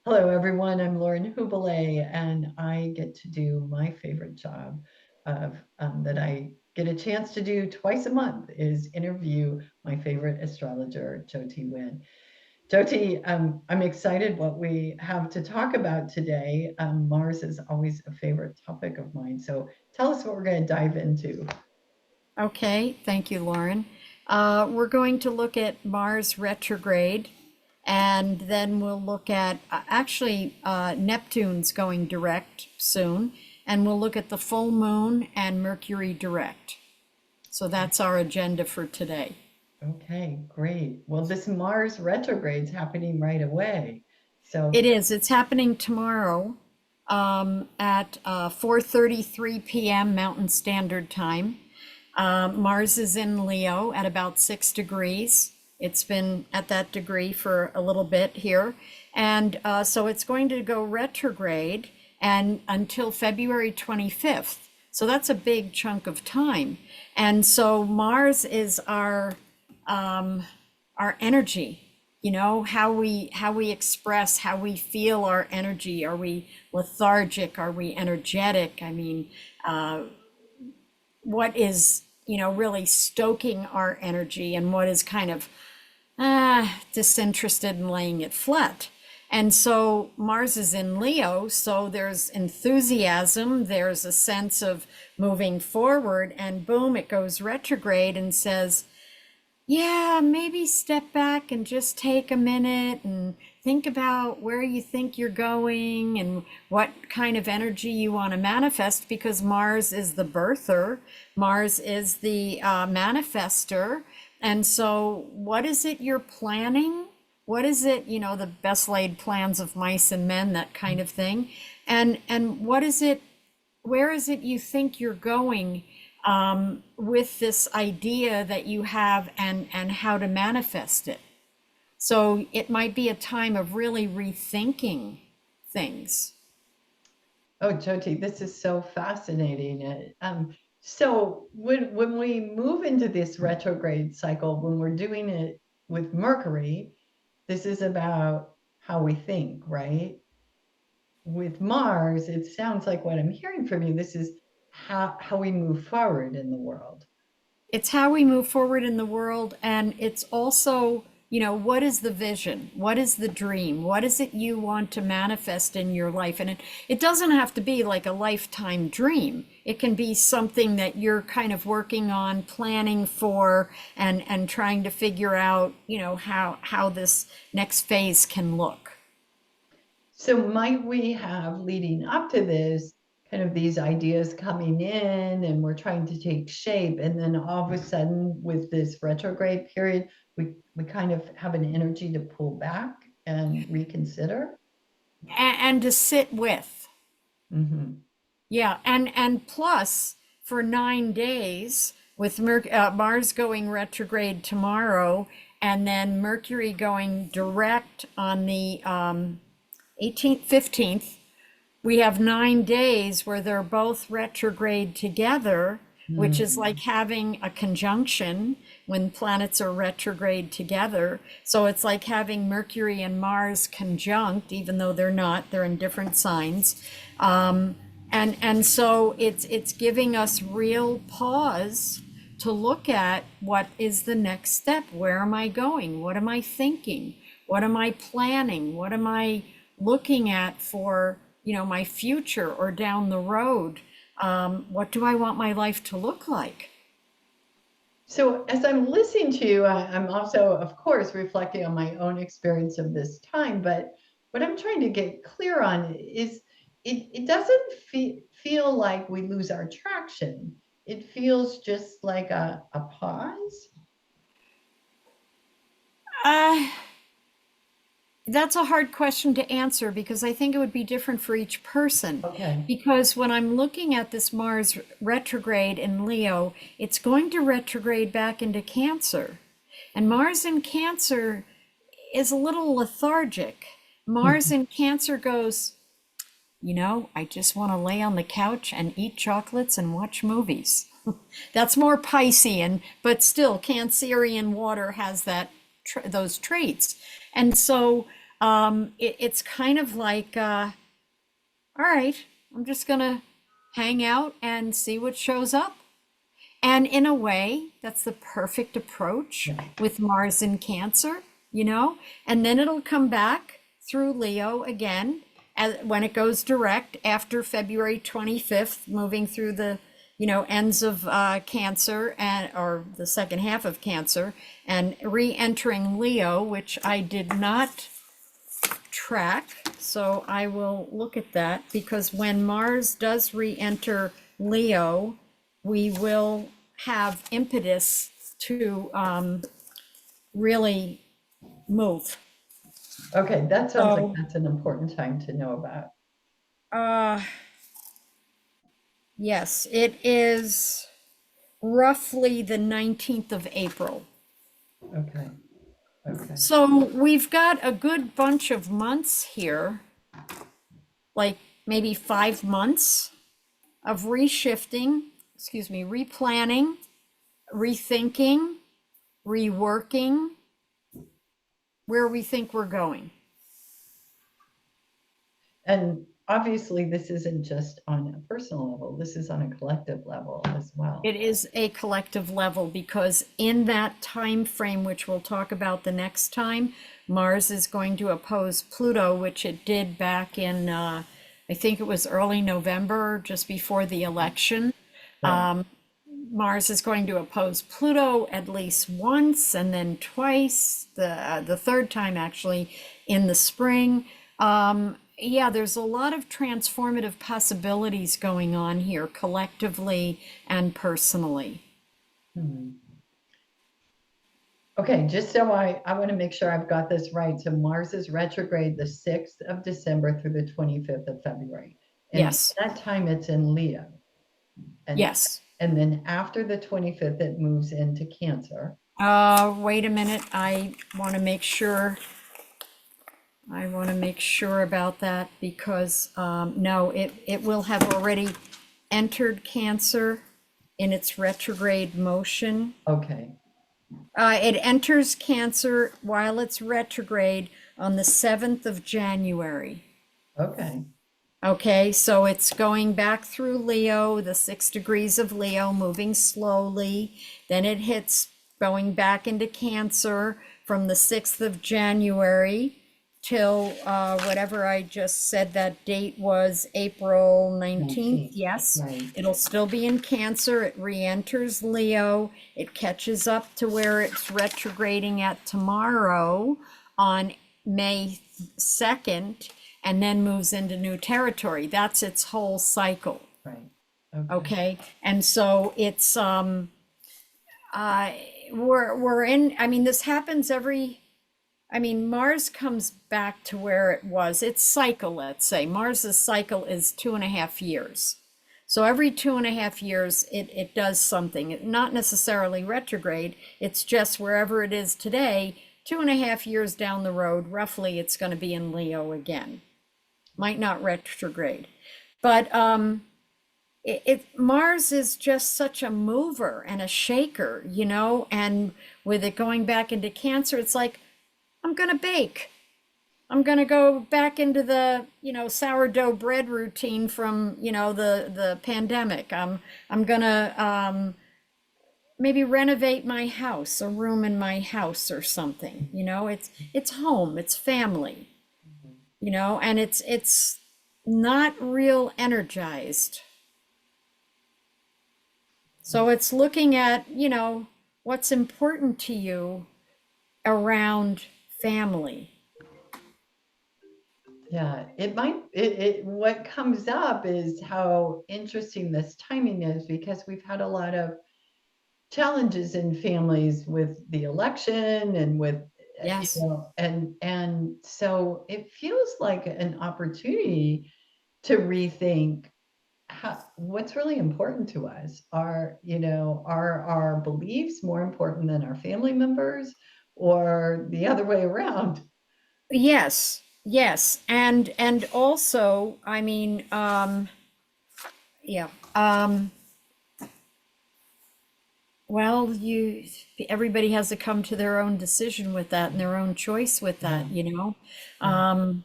Hello, everyone. I'm Lauren Hubele, and I get to do my favorite job of that I get a chance to do twice a month is interview my favorite astrologer, Jyoti Wind. Jyoti, I'm excited what we have to talk about today. Mars is always a favorite topic of mine, so tell us what we're going to dive into. Okay, thank you, Lauren. We're going to look at Mars retrograde, and then we'll look at Neptune's going direct soon, and we'll look at the full moon and Mercury direct. So that's our agenda for today. Okay, great. Well, this Mars retrograde's happening right away. So, It is. It's happening tomorrow at 4:33 p.m. Mountain Standard Time. Mars is in Leo at about 6 degrees. It's been at that degree for a little bit here. And so it's going to go retrograde and until February 25th. So that's a big chunk of time. And so Mars is our energy, how we express, how we feel our energy. Are we lethargic? Are we energetic? I mean, what is really stoking our energy, and what is kind of disinterested and laying it flat. And so Mars is in Leo, so there's enthusiasm, there's a sense of moving forward, and boom, it goes retrograde and says, yeah, maybe step back and just take a minute and think about where you think you're going and what kind of energy you want to manifest, because Mars is the birther, Mars is the manifester. And so, what is it you're planning? What is it, the best laid plans of mice and men, that kind of thing? And what is it, where is it you think you're going with this idea that you have, and how to manifest it? So it might be a time of really rethinking things. oh, Jyoti, this is so fascinating. So when we move into this retrograde cycle, when we're doing it with Mercury, this is about how we think, right? With Mars, it sounds like what I'm hearing from you, this is how we move forward in the world. It's how we move forward in the world, and it's also, what is the vision? What is the dream? What is it you want to manifest in your life? And it doesn't have to be like a lifetime dream. It can be something that you're kind of working on, planning for, and trying to figure out, how this next phase can look. So might we have, leading up to this, kind of these ideas coming in and we're trying to take shape, and then all of a sudden with this retrograde period, we kind of have an energy to pull back and reconsider? And to sit with. Hmm. Yeah, and plus for 9 days with Mars going retrograde tomorrow, and then Mercury going direct on the 18th, 15th, we have 9 days where they're both retrograde together, which is like having a conjunction when planets are retrograde together. So it's like having Mercury and Mars conjunct, even though they're not, they're in different signs. And so it's giving us real pause to look at what is the next step. Where am I going? What am I thinking? What am I planning? What am I looking at for, my future or down the road? What do I want my life to look like? So as I'm listening to you, I'm also, of course, reflecting on my own experience of this time. But what I'm trying to get clear on is it doesn't feel like we lose our traction. It feels just like a pause. Uh, That's a hard question to answer, because I think it would be different for each person. Okay. Because when I'm looking at this Mars retrograde in Leo, it's going to retrograde back into Cancer. And Mars in Cancer is a little lethargic. Mars in Cancer goes, I just want to lay on the couch and eat chocolates and watch movies. That's more Piscean, but still Cancerian water has those traits. And so It's kind of like, all right, I'm just gonna hang out and see what shows up. And in a way, that's the perfect approach Yeah. with Mars in Cancer, you know? And then it'll come back through Leo again when it goes direct after February 25th, moving through the, ends of Cancer and or the second half of Cancer and re-entering Leo, which I did not track. So I will look at that because when Mars does re-enter Leo, we will have impetus to really move. Okay, that sounds like So, that's an important time to know about. uh, yes, it is roughly the 19th of April. Okay, okay. So we've got a good bunch of months here, like maybe 5 months of reshifting, excuse me, replanning, rethinking, reworking where we think we're going. And obviously, this isn't just on a personal level, this is on a collective level as well. It is a collective level because in that time frame, which we'll talk about the next time, Mars is going to oppose Pluto, which it did back in, I think it was early November, just before the election. Right. Mars is going to oppose Pluto at least once and then twice, the third time actually in the spring. Yeah, there's a lot of transformative possibilities going on here collectively and personally. Hmm. Okay, just so I want to make sure I've got this right. So Mars is retrograde the 6th of December through the 25th of February. And Yes, that time it's in Leo. And yes. and then after the 25th, it moves into Cancer. Wait a minute. I want to make sure. I want to make sure about that because no, it will have already entered Cancer in its retrograde motion. Okay. It enters Cancer while it's retrograde on the 7th of January. Okay. Okay, so it's going back through Leo, the 6 degrees of Leo, moving slowly. Then it hits going back into Cancer from the 6th of January till whatever I just said that date was, April 19th. 19th. Yes, Right. it'll still be in Cancer. It re-enters Leo. It catches up to where it's retrograding at tomorrow on May 2nd and then moves into new territory. That's its whole cycle. Right. Okay. Okay. And so it's uh we're in, I mean, this happens every, I mean, Mars comes back to where it was. Its cycle, let's say, Mars's cycle is 2.5 years. So every 2.5 years, it does something. Not necessarily retrograde. It's just wherever it is today, 2.5 years down the road, roughly, it's going to be in Leo again. Might not retrograde, but Mars is just such a mover and a shaker, and with it going back into Cancer, it's like, I'm gonna bake. I'm gonna go back into the, sourdough bread routine from, the pandemic. I'm gonna maybe renovate my house, a room in my house or something. It's home, it's family, and it's not real energized. So it's looking at, what's important to you around family. Yeah, it might what comes up is how interesting this timing is because we've had a lot of challenges in families with the election and with Yes. and so it feels like an opportunity to rethink what's really important to us. Are our beliefs more important than our family members or the other way around? Yes. Yes. And also, I mean, yeah. Well, everybody has to come to their own decision with that and their own choice with Yeah, that, you know? yeah. Um,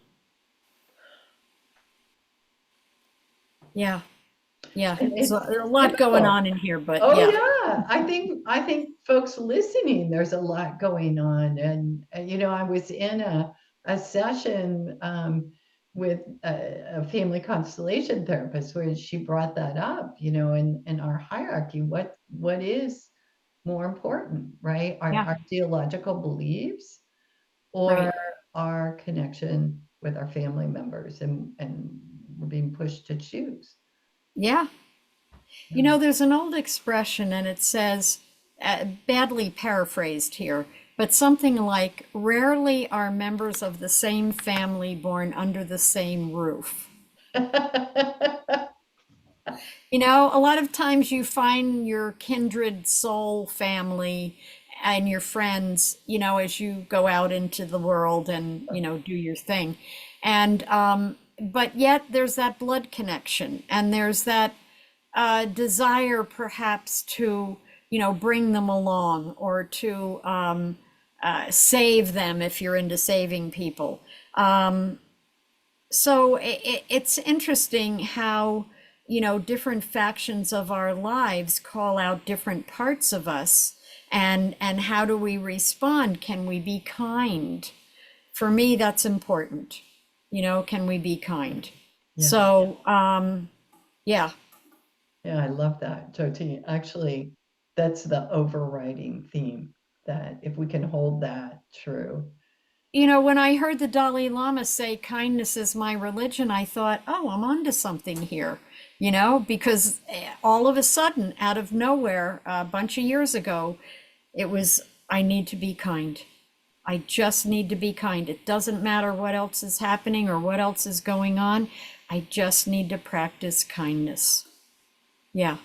yeah, yeah. And So it's there's a lot going difficult. on in here, but Oh yeah, yeah, I think folks listening, there's a lot going on, and I was in a session with a family constellation therapist where she brought that up, in our hierarchy, what is more important, right? yeah, Our theological beliefs or right. our connection with our family members, and we're being pushed to choose. Yeah. You Yeah. know, there's an old expression and it says, badly paraphrased here, but something like, rarely are members of the same family born under the same roof. You know, a lot of times you find your kindred soul family and your friends, as you go out into the world and, do your thing. And, but yet there's that blood connection and there's that desire perhaps to, bring them along or to save them if you're into saving people. So it's interesting how, different factions of our lives call out different parts of us, and how do we respond? Can we be kind? For me, that's important. Can we be kind? Yes. So, yeah. Yeah, I love that, Jyoti. Actually, that's the overriding theme, that if we can hold that true. When I heard the Dalai Lama say kindness is my religion, I thought, oh, I'm onto something here, because all of a sudden, out of nowhere, a bunch of years ago, it was, I need to be kind. I just need to be kind. It doesn't matter what else is happening or what else is going on. I just need to practice kindness. Yeah.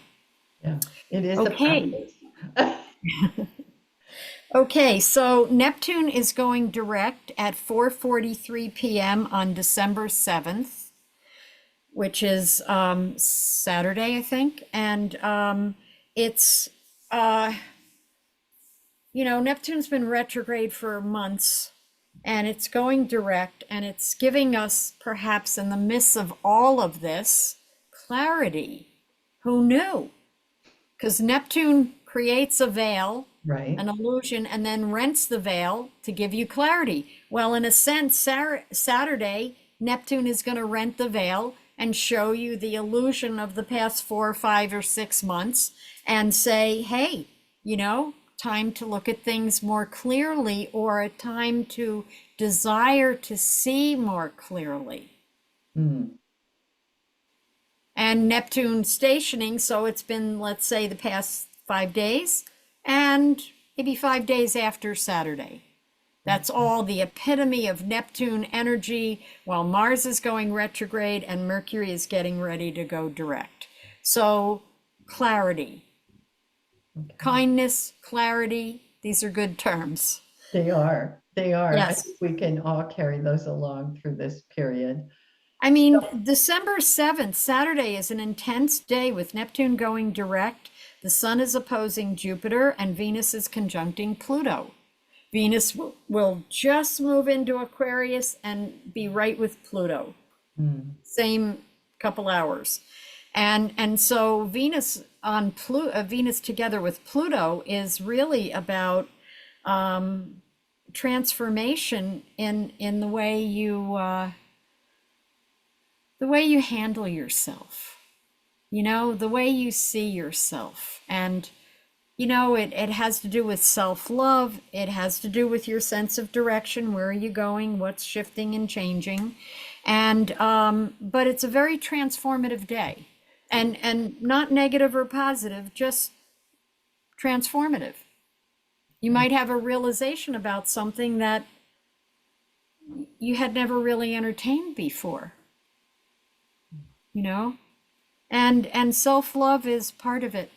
Yeah, it is a Okay. practice. Okay, so Neptune is going direct at 4:43 p.m. on December 7th, which is Saturday, I think. And it's, uh, Neptune's been retrograde for months and it's going direct and it's giving us, perhaps in the midst of all of this, clarity. Who knew? Because Neptune creates a veil, Right. an illusion, and then rents the veil to give you clarity. Well, in a sense, Saturday, Neptune is going to rent the veil and show you the illusion of the past 4 or 5 or 6 months and say, hey, time to look at things more clearly, or a time to desire to see more clearly. Mm. And Neptune stationing, so it's been, let's say, the past 5 days and maybe 5 days after Saturday. That's all the epitome of Neptune energy while Mars is going retrograde and Mercury is getting ready to go direct. So, clarity, Okay. kindness, clarity, these are good terms. They are. They are. I Yes. think we can all carry those along through this period. I So, mean, December 7th, Saturday, is an intense day with Neptune going direct. The Sun is opposing Jupiter and Venus is conjuncting Pluto. Venus will just move into Aquarius and be right with Pluto, mm, same couple hours. And so Venus on Pluto, Venus together with Pluto is really about transformation in the way you handle yourself, the way you see yourself. And, it has to do with self-love. It has to do with your sense of direction. Where are you going? What's shifting and changing? And, but it's a very transformative day, and not negative or positive, just transformative. You yeah. might have a realization about something that you had never really entertained before, you know? And self-love is part of it.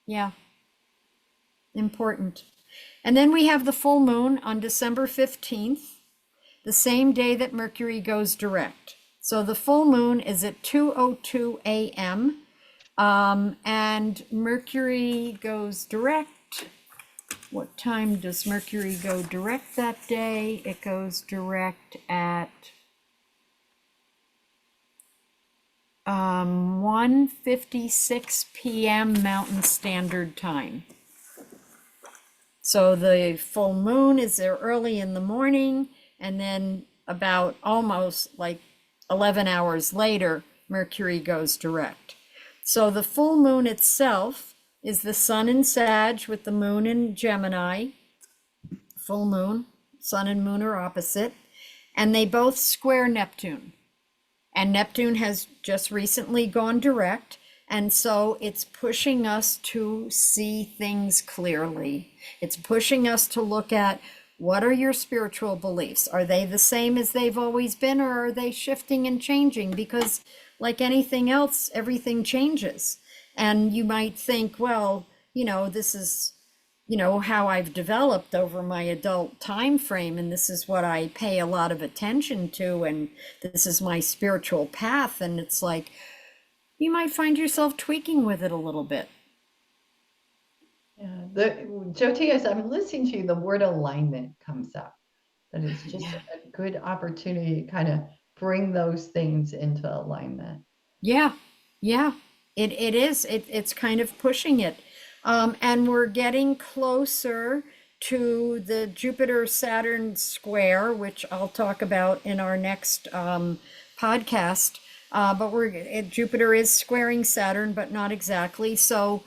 Yeah, important. And then we have the full moon on December 15th, the same day that Mercury goes direct. So the full moon is at 2:02 a.m. And Mercury goes direct. What time does Mercury go direct that day? It goes direct at 1:56 p.m. Mountain Standard Time. So the full moon is there early in the morning, and then about almost like 11 hours later, Mercury goes direct. So the full moon itself is the sun in Sag with the moon in Gemini. Full moon, sun and moon are opposite, and they both square Neptune. And Neptune has just recently gone direct. And so it's pushing us to see things clearly. It's pushing us to look at, what are your spiritual beliefs? Are they the same as they've always been, or are they shifting and changing? Because like anything else, everything changes. And you might think, well, this is how I've developed over my adult time frame, and this is what I pay a lot of attention to, and this is my spiritual path. And it's like, you might find yourself tweaking with it a little bit. Yeah, Jyoti, as I'm listening to you, the word alignment comes up. That it's just Yeah. a good opportunity to kind of bring those things into alignment. Yeah, yeah, it is. It's kind of pushing it. And we're getting closer to the Jupiter-Saturn square, which I'll talk about in our next podcast. But Jupiter is squaring Saturn, but not exactly. So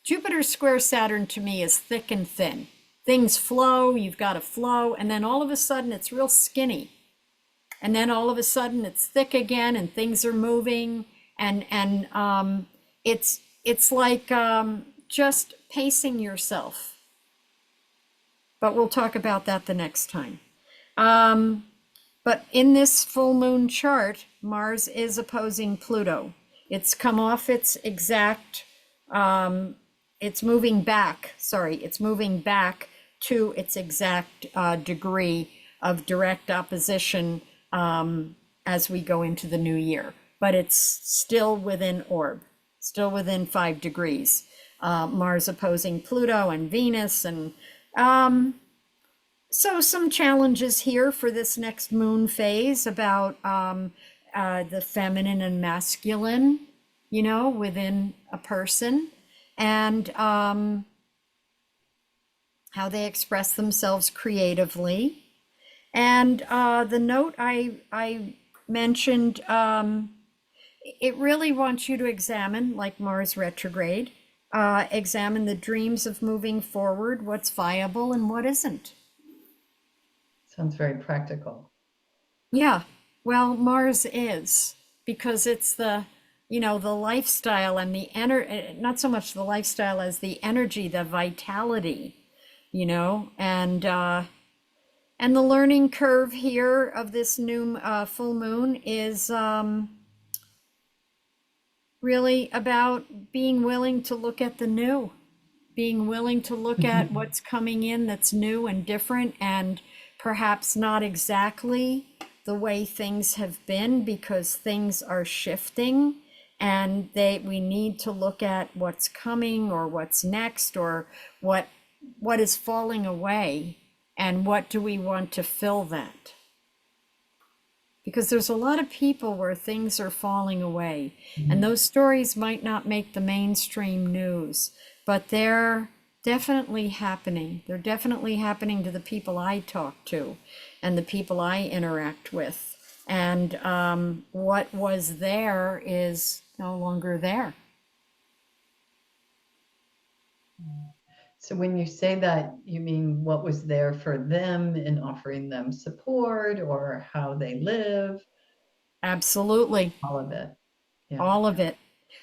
Jupiter square Saturn to me is thick and thin. Things flow, you've got to flow, and then all of a sudden it's real skinny. And then all of a sudden it's thick again and things are moving, and it's like just pacing yourself. But we'll talk about that the next time. But in this full moon chart, Mars is opposing Pluto. It's come off its exact, it's moving back, it's moving back to its exact degree of direct opposition as we go into the new year. But it's still within orb, still within 5 degrees. Mars opposing Pluto and Venus. And so some challenges here for this next moon phase about the feminine and masculine, within a person, and how they express themselves creatively. And the note I mentioned, it really wants you to examine, like Mars retrograde, examine the dreams of moving forward, what's viable and what isn't. Sounds very practical. Yeah, well, Mars is, because it's the lifestyle and the not so much the lifestyle as the energy, the vitality, and the learning curve here of this new full moon is really about being willing to look at the new, being willing to look at what's coming in that's new and different, and perhaps not exactly the way things have been, because things are shifting, and we need to look at what's coming or what's next, or what is falling away, and what do we want to fill that. Because there's a lot of people where things are falling away, and those stories might not make the mainstream news, but they're definitely happening. They're definitely happening to the people I talk to and the people I interact with. And what was there is no longer there. So when you say that, you mean what was there for them in offering them support, or how they live? Absolutely. All of it. Yeah. All of it.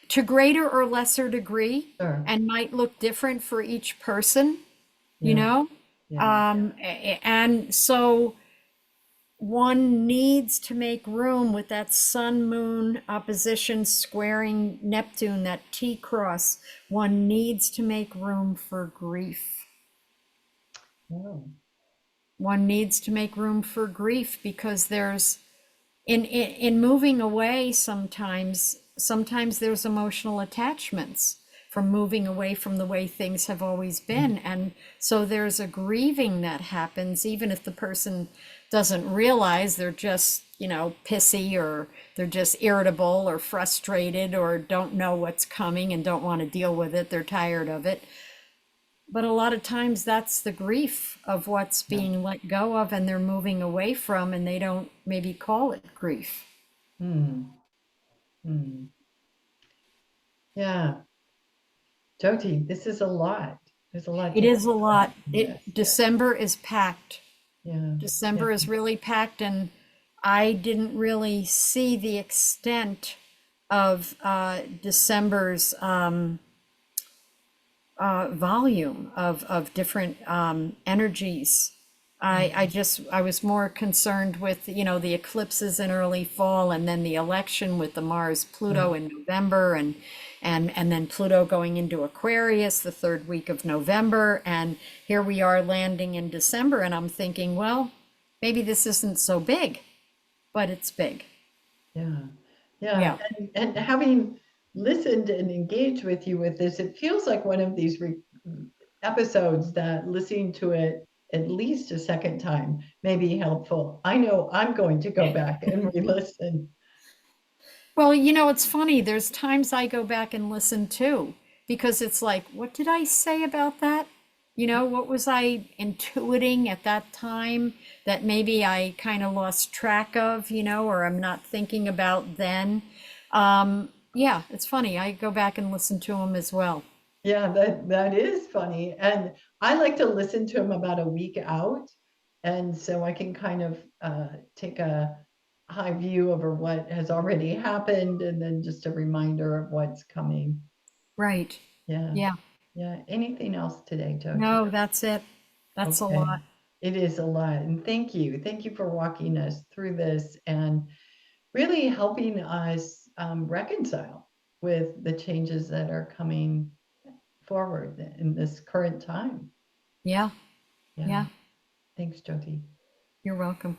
To greater or lesser degree, Sure. and might look different for each person, Yeah. Yeah. and so one needs to make room with that sun moon opposition squaring Neptune, that T cross. One needs to make room for grief. Oh. One needs to make room for grief, because there's in moving away sometimes, sometimes there's emotional attachments from moving away from the way things have always been. And so there's a grieving that happens, even if the person doesn't realize they're just, pissy, or they're just irritable or frustrated or don't know what's coming and don't want to deal with it. They're tired of it. But a lot of times that's the grief of what's Yeah. being let go of and they're moving away from, and they don't maybe call it grief. Hmm. Hmm. Yeah. Jyoti, this is a lot. There's a lot It to is a unpack lot. in It this. December is packed. Yeah. Yeah. December is really packed, and I didn't really see the extent of December's volume of different energies. I was more concerned with, the eclipses in early fall, and then the election with the Mars Yeah. Pluto in November, and then Pluto going into Aquarius the third week of November, and here we are landing in December, and I'm thinking, well, maybe this isn't so big, but it's big. Yeah. Yeah. Yeah. And having listened and engaged with you with this, it feels like one of these episodes that listening to it at least a second time may be helpful. I know I'm going to go back and re-listen. Well, it's funny. There's times I go back and listen too, because it's like, what did I say about that? What was I intuiting at that time that maybe I kind of lost track of, or I'm not thinking about then? Yeah, it's funny. I go back and listen to them as well. Yeah, that is funny. And I like to listen to him about a week out. And so I can kind of take a high view over what has already happened and then just a reminder of what's coming. Right. Yeah. Yeah. Yeah. Anything else today, Jyoti? No, that's it. That's a Okay. lot. It is a lot. And thank you. Thank you for walking us through this and really helping us reconcile with the changes that are coming forward in this current time. Yeah. Yeah. Yeah. Thanks, Jyoti. You're welcome.